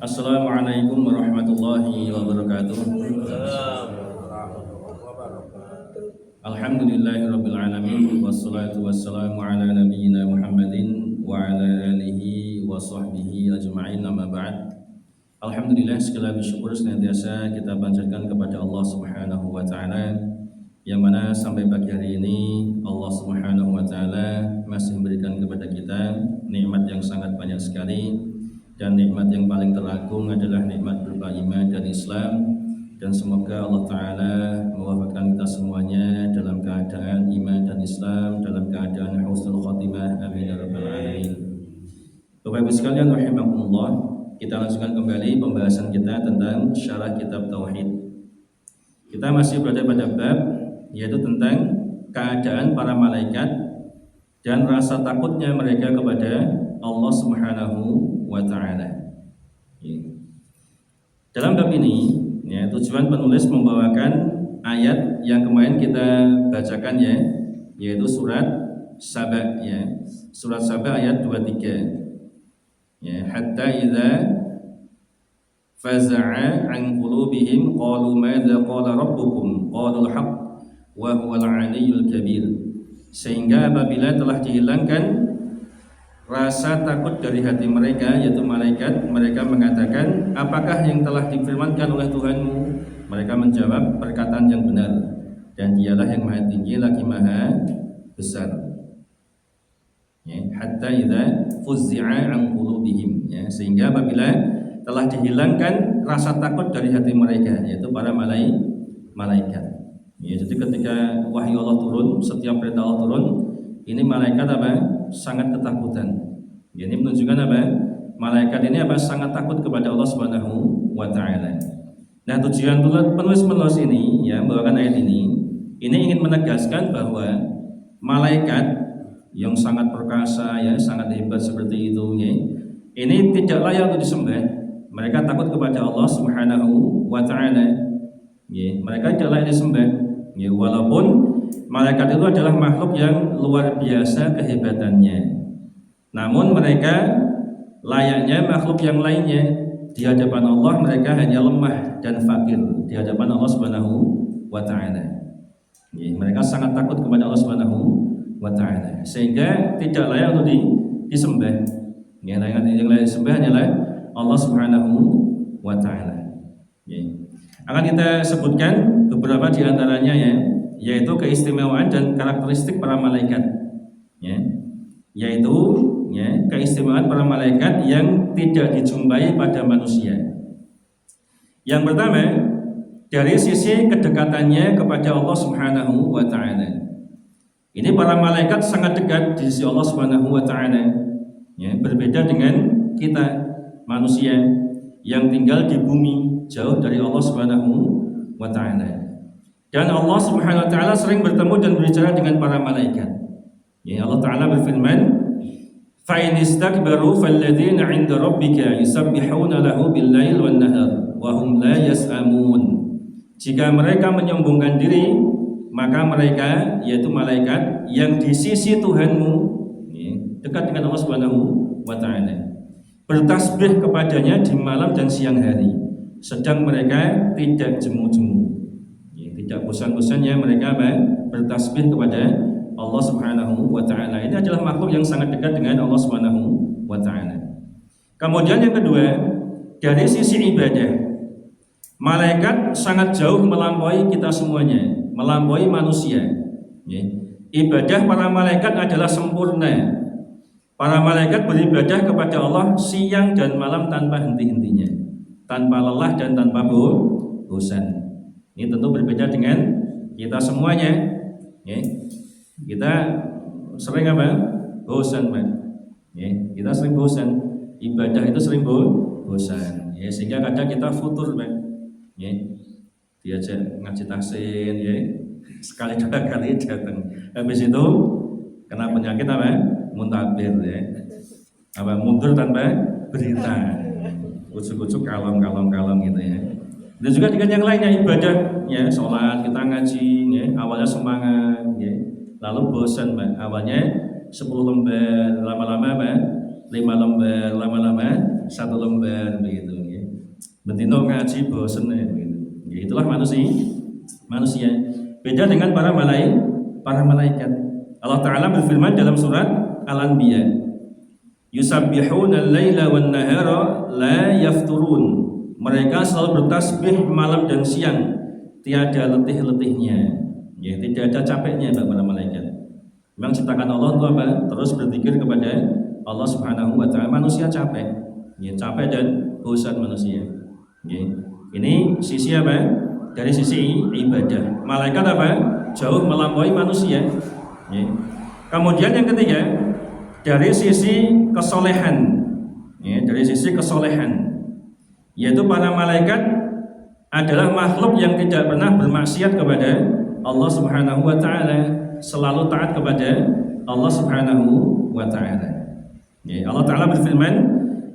Assalamualaikum warahmatullahi wabarakatuh. Alhamdulillahirabbil alamin wassalatu wassalamu ala nabiyyina Muhammadin wa ala alihi wa sahbihi ajma'in, amma ba'd. Alhamdulillah, segala syukur senantiasa kita panjatkan kepada Allah Subhanahu wa taala, yang mana sampai pagi hari ini Allah Subhanahu wa taala masih memberikan kepada kita nikmat yang sangat banyak sekali, dan nikmat yang paling teragung adalah nikmat berupa iman dan Islam. Dan semoga Allah taala mewafaqkan kita semuanya dalam keadaan iman dan Islam, dalam keadaan husnul khotimah, amin ya rabbal alamin. Bapak Ibu sekalian rahimakumullah, kita lanjutkan kembali pembahasan kita tentang syarah kitab tauhid. Kita masih berada pada bab yaitu tentang keadaan para malaikat dan rasa takutnya mereka kepada Allah Subhanahu wa taala. Dalam bab ini tujuan penulis membawakan ayat yang kemarin kita bacakan yaitu surat Saba Surat Saba ayat 23. Hatta idza faza'a an qulubihim qalu madza qala rabbukum qalu al-haq wa huwal 'aliyyul kabir. Sehingga apabila telah dihilangkan rasa takut dari hati mereka, yaitu malaikat, mereka mengatakan, apakah yang telah difirmankan oleh Tuhanmu? Mereka menjawab, perkataan yang benar, dan dialah yang maha tinggi lagi maha besar. Hatta idza fuzzi'a an qulubihim, sehingga apabila telah dihilangkan rasa takut dari hati mereka, yaitu para malaikat. Jadi ketika wahyu Allah turun, setiap perintah Allah turun, ini malaikat sangat ketakutan. Ini menunjukkan malaikat ini sangat takut kepada Allah Subhanahu wa taala. Nah, tujuan penulis ini membawakan ayat ini ingin menegaskan bahwa malaikat yang sangat perkasa sangat hebat seperti itu ini tidak layak untuk disembah. Mereka takut kepada Allah Subhanahu wa taala. Mereka tidak layak disembah. Walaupun malaikat itu adalah makhluk yang luar biasa kehebatannya, namun mereka layaknya makhluk yang lainnya. Di hadapan Allah mereka hanya lemah dan fakir di hadapan Allah Subhanahu wa taala. Mereka sangat takut kepada Allah Subhanahu wa taala, sehingga tidak layak untuk disembah. Yang layak disembah hanyalah Allah Subhanahu wa taala. Akan kita sebutkan beberapa di antaranya yaitu keistimewaan dan karakteristik para malaikat, yaitu keistimewaan para malaikat yang tidak dijumpai pada manusia. Yang pertama, dari sisi kedekatannya kepada Allah Subhanahu wa taala. Ini para malaikat sangat dekat di sisi Allah Subhanahu wa taala. Berbeda dengan kita manusia yang tinggal di bumi jauh dari Allah Subhanahu wa taala. Dan Allah Subhanahu wa taala sering bertemu dan berbicara dengan para malaikat. Allah taala berfirman, "Fa in istakbaru falladzina 'inda rabbika yusabbihuna lahu bil-lail wan-nahar wa hum la yas'amun." Jika mereka menyombongkan diri, maka mereka, yaitu malaikat yang di sisi Tuhanmu, dekat dengan Allah Subhanahu wa taala, bertasbih kepadanya di malam dan siang hari, sedang mereka tidak jemu-jemu. Tidak bosan-bosannya mereka bertasbih kepada Allah Subhanahu wa taala. Ini adalah makhluk yang sangat dekat dengan Allah Subhanahu wa taala. Kemudian yang kedua, dari sisi ibadah, malaikat sangat jauh melampaui kita semuanya, melampaui manusia. Ibadah para malaikat adalah sempurna. Para malaikat beribadah kepada Allah siang dan malam tanpa henti-hentinya, tanpa lelah dan tanpa bosan. Ini tentu berbeda dengan kita semuanya. Kita sering bosan, kita sering bosan. Ibadah itu sering bosan. Sehingga kadang kita futur, diajak ngaji taksin, sekali dua kali datang. Habis itu kena penyakit muntabir, mundur tanpa berita. Ucuk-ucuk kalong gitu Dan juga dengan yang lainnya ibadah, sholat, kita ngaji, awalnya semangat, lalu bosan, awalnya 10 lembar, lama-lama 5 lembar, lama-lama 1 lembar begitu ya. Bentino ngaji bosen begitu. Ya, itulah manusia. Beda dengan para malaikat. Allah Ta'ala berfirman dalam surat Al-Anbiya, yusabbihuna al-laila wan nahara la yafturun. Mereka selalu bertasbih malam dan siang, tiada letih-letihnya. Ya, tidak ada capeknya para malaikat. Memang ciptakan Allah itu apa? Terus berzikir kepada Allah Subhanahu wa taala. Manusia capek. Ya, capek dan bosan manusia. Ya. Ini sisi apa? Dari sisi ibadah. Malaikat apa? Jauh melampaui manusia. Ya. Kemudian yang ketiga, dari sisi kesolehan. Ya, dari sisi kesolehan. Yaitu para malaikat adalah makhluk yang tidak pernah bermaksiat kepada Allah Subhanahu wa taala, selalu taat kepada Allah Subhanahu wa taala. Ya, Allah Taala berfirman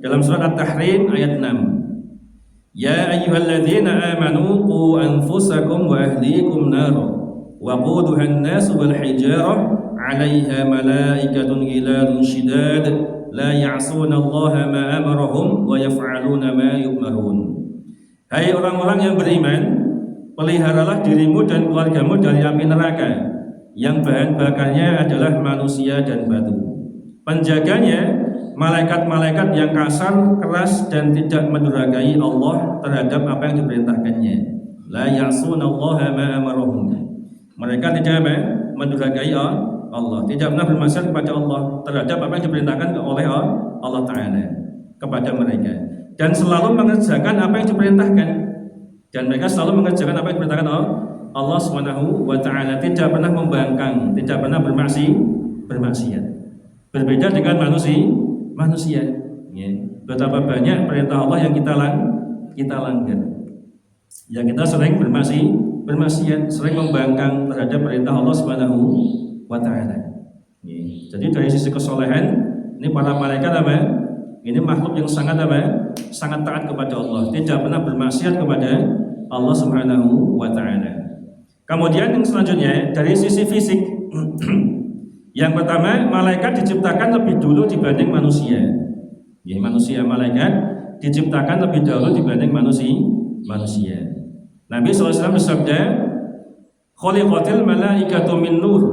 dalam surat At-Tahrim ayat 6. Ya ayyuhalladzina amanu qu anfusakum wa ahlikum nar wa quduha an-nas wal hijarah 'alaiha malaikatun ghiladun shidad la ya'suna Allah ma amarahum wa yaf'aluna ma yu'marun. Hai orang-orang yang beriman, peliharalah dirimu dan keluargamu dari api neraka yang bahan bakarnya adalah manusia dan batu. Penjaganya malaikat-malaikat yang kasar, keras dan tidak mendurhakai Allah terhadap apa yang diperintahkannya. La ya'suna Allah ma amarahum. Mereka tidak mendurhakai Allah, tidak pernah bermaksiat kepada Allah terhadap apa yang diperintahkan oleh Allah Ta'ala kepada mereka, dan selalu mengerjakan apa yang diperintahkan, dan mereka selalu mengerjakan apa yang diperintahkan Allah Subhanahu wa Ta'ala, tidak pernah membangkang, tidak pernah bermaksiat. Berbeda dengan manusia ya. Betapa banyak perintah Allah yang kita langgar, yang kita sering bermaksiat, sering membangkang terhadap perintah Allah Subhanahu wa Ta'ala. Jadi dari sisi kesolehan, ini para malaikat apa? Ini makhluk yang sangat taat kepada Allah, tidak pernah bermaksiat kepada Allah Subhanahu wa Ta'ala. Kemudian yang selanjutnya dari sisi fisik. Yang pertama, malaikat diciptakan lebih dulu dibanding manusia. Ya, malaikat diciptakan lebih dahulu dibanding manusia. Nabi SAW bersabda, "Khuliqatil malaikatu min nur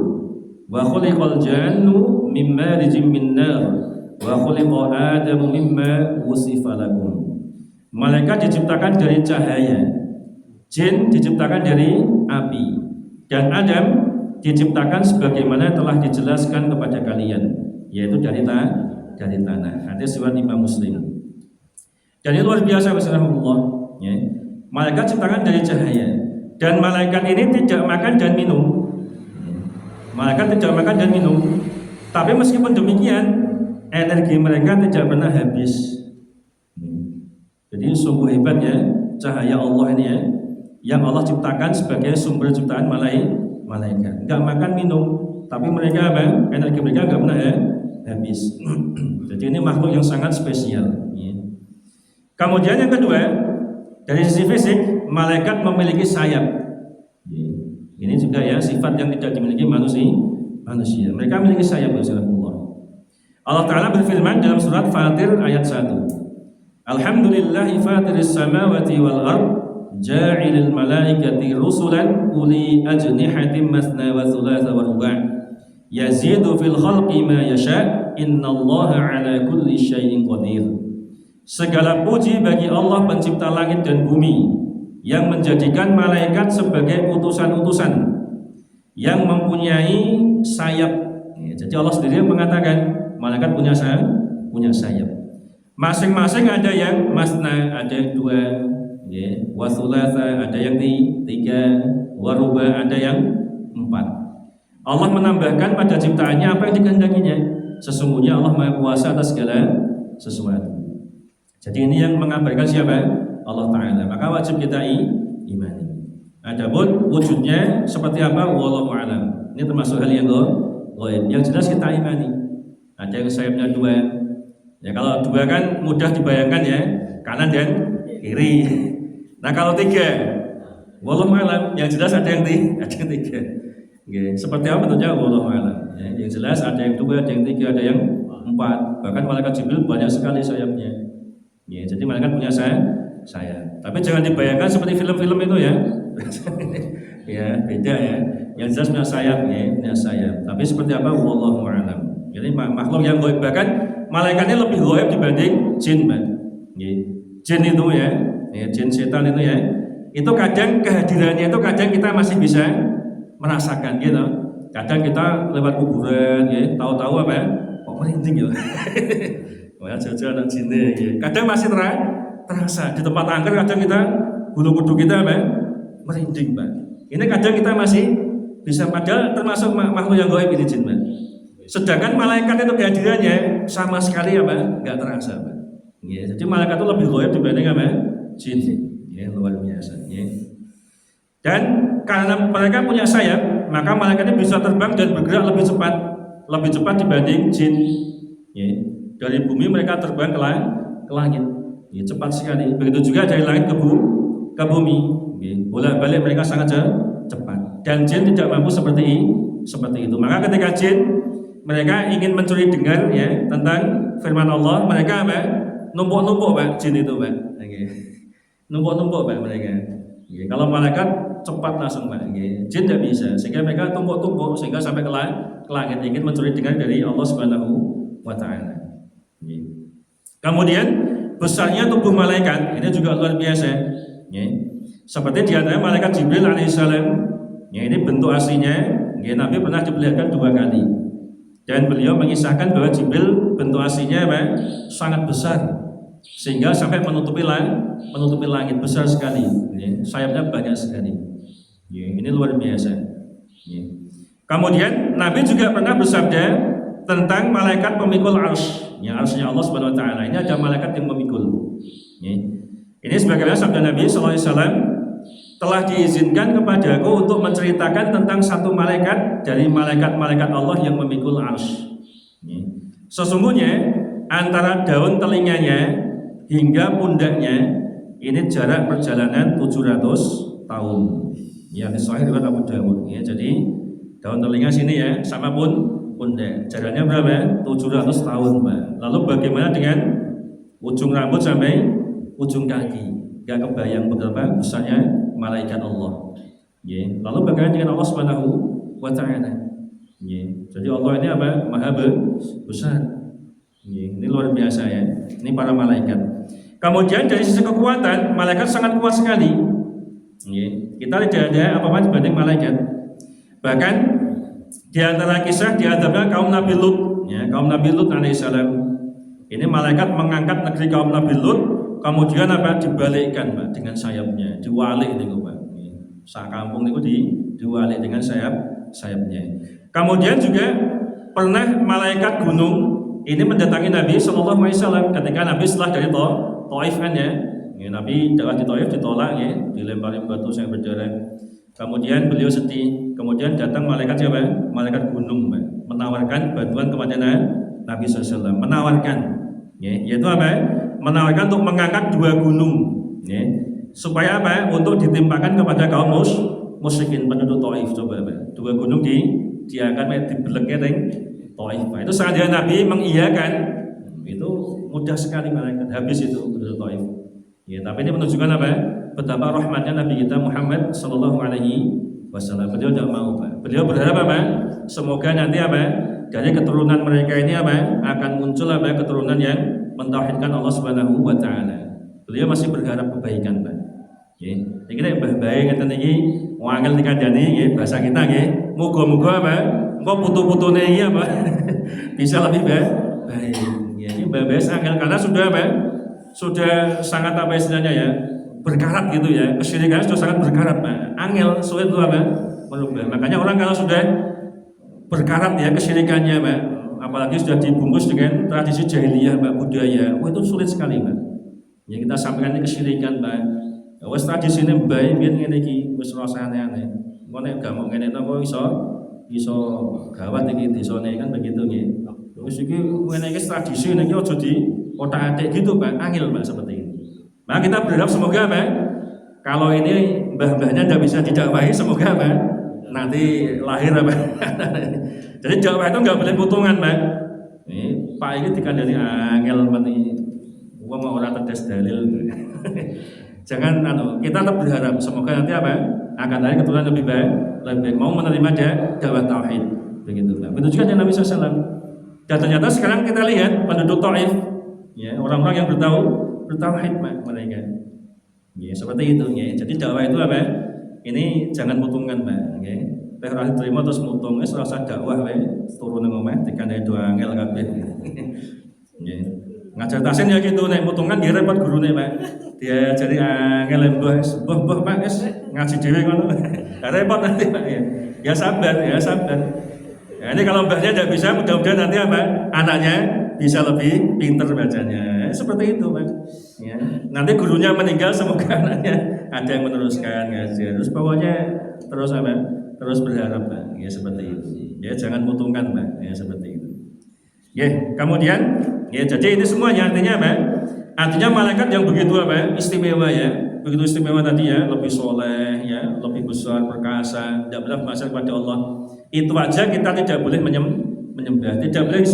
wa khuliqal jannu min marijim min nar wa khuliqa Adamu mimma wusifa lakum." Malaikat diciptakan dari cahaya, jin diciptakan dari api, dan Adam diciptakan sebagaimana telah dijelaskan kepada kalian, yaitu dari tanah. Hadis riwayat Imam Muslim. Jadi luar biasa Allah. Ya. Malaikat diciptakan dari cahaya, dan malaikat ini tidak makan dan minum. Malaikat tidak makan dan minum. Tapi meskipun demikian, energi mereka tidak pernah habis. Jadi sungguh hebat ya cahaya Allah ini ya, yang Allah ciptakan sebagai sumber ciptaan malaikat. Enggak makan minum, tapi mereka energi mereka enggak pernah habis. Jadi ini makhluk yang sangat spesial. Kemudian yang kedua, dari sisi fisik, malaikat memiliki sayap. Ini juga ya sifat yang tidak dimiliki manusia. Mereka memiliki sayap. Allah Ta'ala berfirman dalam surat Fatir ayat 1. Alhamdulillahi fatiris samawati wal ard ja'ilil malaikati rusulan uli ajnihatin masna wa thulatha wa ruba' yazidu fil khalqi ma yasha' innallaha ala kulli syai'in qadir. Segala puji bagi Allah pencipta langit dan bumi yang menjadikan malaikat sebagai utusan-utusan yang mempunyai sayap. Jadi Allah sendiri mengatakan malaikat punya sayap. Masing-masing ada yang masna, ada yang 2, wa thulatha, ada yang 3, wa ruba, ada yang 4. Allah menambahkan pada ciptaannya apa yang dikehendakinya. Sesungguhnya Allah Maha Kuasa atas segala sesuatu. Jadi ini yang mengabarkan siapa? Allah Ta'ala. Maka wajib kita imani. Adapun wujudnya seperti apa? Wallahu a'lam. Ini termasuk hal yang gaib. Yang jelas kita imani. Ada yang sayapnya 2. Ya kalau 2 kan mudah dibayangkan ya, kanan dan kiri. Nah kalau 3, wallahu a'lam. Yang jelas ada yang 3. Seperti apa bentuknya? Wallahu a'lam. Yang jelas ada yang 2, ada yang 3, ada yang 4. 4. Bahkan malaikat Jibril banyak sekali sayapnya. Ya, jadi malaikat punya sayap. Tapi jangan dibayangkan seperti film-film itu ya. Ya, beda ya. Yang jelas punya sayap ya, punya sayap. Tapi seperti apa? Wallahu a'lam. Jadi makhluk yang gaib, bahkan malaikatnya lebih gaib dibanding jin, Pak. Ya. Jin itu ya, jin setan itu ya. Itu kadang kehadirannya itu kadang kita masih bisa merasakan gitu. Kadang kita lewat kuburan ya, tahu-tahu apa ya? Kok merinding ya. Wah, jauh-jauh anak jin ya. Kadang masih terasa di tempat angker, kadang kita bulu kuduk kita apa? Merinding, Pak. Ini kadang kita masih bisa, padahal termasuk makhluk yang gaib ini jin, Pak. Sedangkan malaikat itu kehadirannya sama sekali apa? Enggak terasa, Pak. Ya, jadi malaikat itu lebih gaib dibanding apa? Jin. Ya, luar biasa. Ya. Dan karena mereka punya sayap, maka malaikatnya bisa terbang dan bergerak lebih cepat dibanding jin. Ya. Dari bumi mereka terbang ke langit. Ya, cepat sekali. Begitu juga dari langit ke bumi. Ya. Bolak-balik mereka sangat cepat. Dan jin tidak mampu seperti itu. Maka ketika jin mereka ingin mencuri dengar ya tentang firman Allah, mereka apa? Numpuk-numpuk, Pak, jin itu, Pak. Okay. Numpuk-numpuk, Pak, mereka. Okay. Kalau malaikat cepat langsung, Pak. Okay. Jin tidak bisa, sehingga mereka tumpuk-tumpuk sehingga sampai ke langit ingin mencuri dengar dari Allah Subhanahu wa taala. Okay. Kemudian besarnya tubuh malaikat ini juga luar biasa. Okay. Seperti di antara malaikat Jibril alaihissalam, ya, ini bentuk aslinya, ya, Nabi pernah diperlihatkan 2 kali. Dan beliau mengisahkan bahwa Jibril bentuk aslinya sangat besar sehingga sampai menutupi langit, besar sekali. Ya, sayapnya banyak sekali. Ya, ini luar biasa. Ya. Kemudian Nabi juga pernah bersabda tentang malaikat pemikul arsy. Ya, arsy-nya Allah Subhanahu wa taala. Ini ada malaikat yang memikul. Ya. Ini sebagaimana sabda Nabi sallallahu alaihi wasallam, telah diizinkan kepadaku untuk menceritakan tentang satu malaikat dari malaikat-malaikat Allah yang memikul arsy. Sesungguhnya antara daun telinganya hingga pundaknya ini jarak perjalanan 700 tahun. Ya, ini sahih riwayat Abu Dawud. Ya, jadi daun telinga sini ya sama pundak. Jaraknya berapa? 700 tahun, Pak. Lalu bagaimana dengan ujung rambut sampai ujung kaki? Gak kebayang betapa besarnya malaikat Allah. Ya. Lalu bagaimana dengan Allah Subhanahu wa taala? Ya. Jadi Allah ini apa? Maha besar. Ya. Ini luar biasa ya. Ini para malaikat. Kemudian dari sisi kekuatan, malaikat sangat kuat sekali. Ya. Kita tidak ada apa-apa dibanding malaikat. Bahkan di antara kisah diadabnya kaum Nabi Lut, ya, kaum Nabi Lut alaihissalam. Ini malaikat mengangkat negeri kaum Nabi Lut. Kemudian apa? Dibalikkan, Pak, dengan sayapnya, diwalik itu, Pak. Sak kampung itu diwalik dengan sayapnya. Kemudian juga pernah malaikat gunung ini mendatangi Nabi Shallallahu Alaihi Wasallam ketika Nabi setelah dari Taif kan ya. Nabi dakwah di Taif ditolak ya, dilempari batu yang berdarah. Kemudian beliau sedih. Kemudian datang malaikat siapa? Malaikat gunung, Pak, menawarkan bantuan kepada Nabi SAW. Menawarkan, ya, yaitu apa? Menawarkan untuk mengangkat 2 gunung, ya, supaya apa? Untuk ditimpakan kepada kaum musyrikin penduduk Taif. Coba, Pak, 2 gunung diangkat dibelengke ning Taif. Itu saat Nabi mengiyakan, itu mudah sekali malaikat habis itu penduduk Taif. Ya, tapi ini menunjukkan apa? Betapa rahmatnya Nabi kita Muhammad sallallahu alaihi wasallam. Beliau tidak mau, Pak. Beliau berharap apa? Semoga nanti apa? Dari keturunan mereka ini apa? Akan muncul apa? Keturunan yang mentauhidkan Allah Subhanahu wa taala. Beliau masih berharap kebaikan, Pak. Nggih. Iki nek mbah-mbahe ngeten iki wangel dikandani nggih bahasa kita nggih. Muga-muga apa? Engko putu-putune iki apa? Bisa lebih baik. Nggih, ini mbah-mbah angel karena sudah apa? Sudah sangat apa istilahnya ya? Berkarat gitu ya. Kesyirikan sudah sangat berkarat, Pak. Angel sulit itu apa? Merubah. Makanya orang kalau sudah berkarat ya kesyirikannya, Pak, apalagi sudah dibungkus dengan tradisi jahiliyah, Pak, budaya, itu sulit sekali, Pak. Ya kita sampaikan ini kesyirikan, Pak. Wes tradisi ini baik, biar ngene iki wis rasane aneh. Engko nek gak mau ngene to kok iso gawat iki desane kan begitu nggih. Wis iki ngene iki tradisi niki aja di otak-atik gitu, Pak. Angel, Pak, seperti ini. Nah, kita berharap semoga, Pak, kalau ini mbah-mbahnya tidak bisa didakwahi, semoga, Pak, nanti lahir apa? Jadi dakwah itu nggak boleh potongan, Pak. Pak iki dikandani angel meni wong ora tetes dalil. Jangan kita tetap berharap semoga nanti akan ada keturunan lebih baik mau menerima dakwah tauhid begitu. Begitu juga dengan Nabi SAW. Dan ternyata sekarang kita lihat penduduk Taif, ya, orang-orang yang bertauhid mereka. Ya, seperti itu ya. Jadi dakwah itu ini jangan mutungan, Pak, ya. Teh ora terima terus mutung, wis rasa dakwah wae turun nang omah dikandani dua angel kabeh. Ya. Ngajar tasin ya gitu, nek mutungan nggih repot gurune, Pak. Dia jadi angel mbah Pak wis ngaji dhewe ngono. Repot nanti, Pak ya. Ya sabar. Ya, ini kalau mbahnya tidak bisa, mudah-mudahan nanti anaknya bisa lebih pintar bacanya. Seperti itu, Pak. Ya. Nanti gurunya meninggal, semoga anaknya ada yang meneruskan ngajar. Terus pokoknya terus berharap, Pak. Ya seperti itu. Ya jangan mutungkan, Pak. Ya seperti itu. Ya, kemudian ya jadi ini semuanya artinya apa? Artinya malaikat yang begitu istimewa ya, begitu istimewa tadi ya, lebih soleh ya, lebih besar perkasa, tidak benar masuk kepada Allah. Itu aja kita tidak boleh menyembah, tidak boleh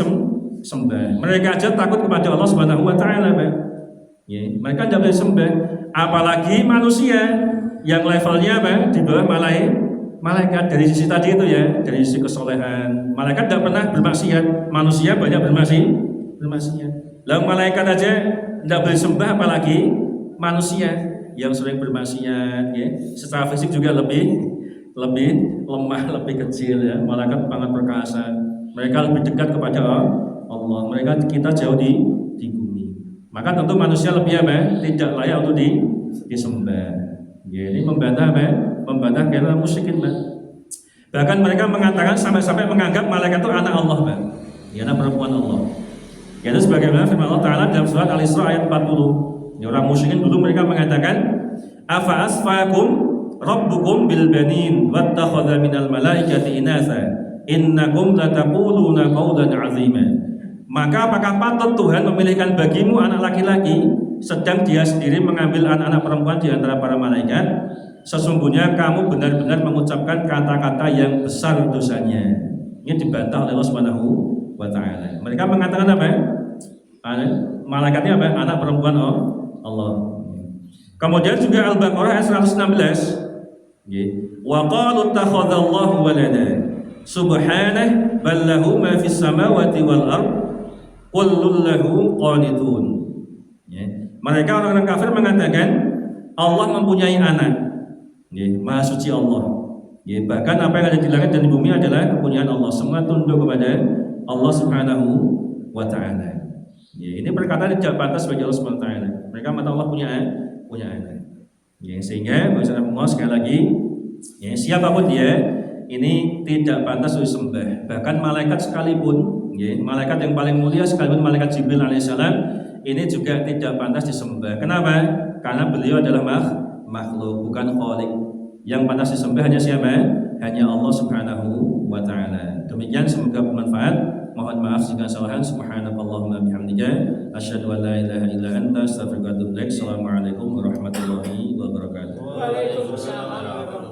sembah. Mereka aja takut kepada Allah Subhanahu wa taala, Pak. Ya, mereka tidak boleh sembah, apalagi manusia yang levelnya di bawah malaikat dari sisi tadi itu ya, dari sisi kesolehan. Malaikat tidak pernah bermaksiat, manusia banyak bermaksiat. Lalu malaikat aja tidak boleh sembah, apalagi manusia yang sering bermaksiat ya. Secara fisik juga lebih lemah, lebih kecil ya. Malaikat sangat perkasa. Mereka lebih dekat kepada Allah. Mereka kita jauh di bumi. Maka tentu manusia lebih tidak layak untuk disembah. Ya, ini membantah kira musyrikin, Pak. Bahkan mereka mengatakan sampai menganggap malaikat itu anak Allah, Pak. Ya, anak perempuan Allah. Yaitu sebagaimana firman Allah Ta'ala dalam surat Al-Isra ayat 40. Ya, orang musyrikin dulu mereka mengatakan, afa asfakum rabbukum bil banin wattakhadha minal malaikati inatha innakum lataquluna qawlan 'azima. Maka apakah patut Tuhan memilihkan bagimu anak laki-laki sedang dia sendiri mengambil anak-anak perempuan di antara para malaikat? Sesungguhnya kamu benar-benar mengucapkan kata-kata yang besar dosanya. Ini dibantah oleh Allah Subhanahu wa taala. Mereka mengatakan apa? Malaikatnya anak perempuan Allah. Kemudian juga Al-Baqarah ayat 116. Wa qalu ittakhadallahu walada subhanahu bal lahu ma fis samawati wal ard kullun lahu qanitun. Mereka orang-orang kafir mengatakan Allah mempunyai anak. Maha suci Allah. Bahkan apa yang ada di langit dan di bumi adalah kepunyaan Allah. Semua tunduk kepada Allah Subhanahu wa taala. Ini perkataan tidak pantas bagi Allah Subhanahu wa taala. Mereka mengatakan Allah punya anak. Sehingga Allah sekali lagi, siapapun dia ini tidak pantas disembah. Bahkan malaikat sekalipun, malaikat yang paling mulia sekalipun malaikat Jibril alaihissalam ini juga tidak pantas disembah. Kenapa? Karena beliau adalah makhluk, bukan khaliq. Yang pantas disembah hanya siapa? Hanya Allah Subhanahu wa taala. Demikian, semoga bermanfaat. Mohon maaf jika kesalahan. Subhanakallahumma bihamdika asyhadu an la ilaha illa anta astaghfiruka wa atubu ilaik. Assalamualaikum warahmatullahi wabarakatuh. Waalaikumsalam.